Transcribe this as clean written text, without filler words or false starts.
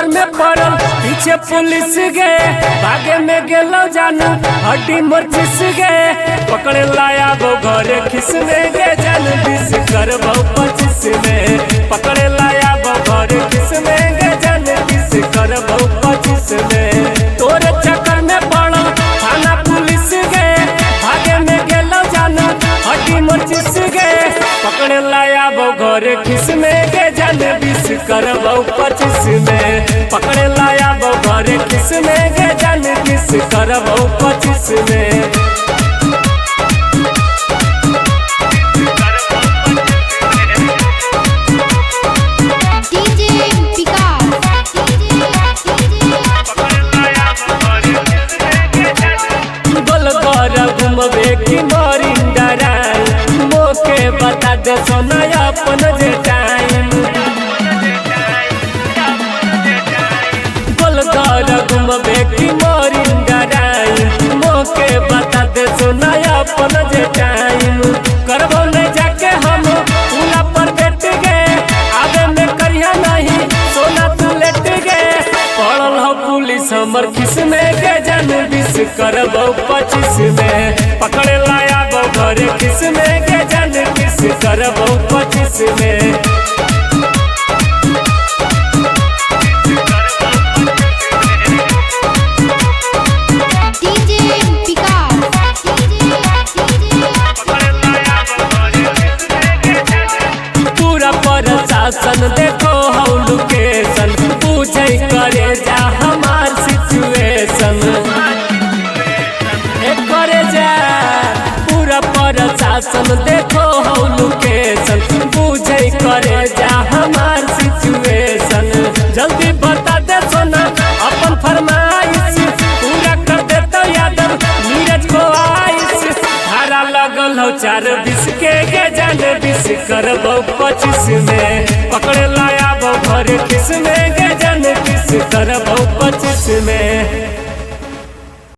चक्कर में पड़ल पीछे पुलिस गए भागे में गेलो जानू हड्डी मर्चिस गए पकड़े लाया वो घरे खिसने गे जान 20 करबो 25 में पकड़े लाया वो घरे खिसने गे जान 20 करबो 25 में तोरे चक्कर में पड़ल थाना पुलिस गए भागे में गेलो जानू हड्डी मर्चिस गए पकड़े लाया वो घरे खिसने गे जान 20 करबो 25 में पकड़े लाया वो घरे खिसने गे जान 20 करबो 25 में घूमबे की मोरिंदा मोके बता दे सोना अपन जे टाइम गोलघर घूमबे की मोरिंदा मोके बता दे सोना अपन जे टाइम करबो नहीं जाके हम पुला पर बैठ गए आगे में करिया नहीं सोना तू लेट गए पड़ल हो पुलिस हमर खिस में गे जान 20 करबो 25 में पकड़े लाया वो घरे खिस में गे जान 20 करबो 25 में पूरा प्रशासन देखो हौ लोकेशन पूछे करे जा हमार सिचुएशन करे जा पूरा प्रशासन देखो हौ लोकेशन पूछे करे जा हमार सिचुएशन जल्दी बता दे सोना अपन फरमाइश पूरा कर दे तो यादव नीरज को आइस धारा लगल हो 4-20 के गे जान 20 करबो 25 में पकड़े लाया वो घरे खिस में गे जान 20 करबो 25 में।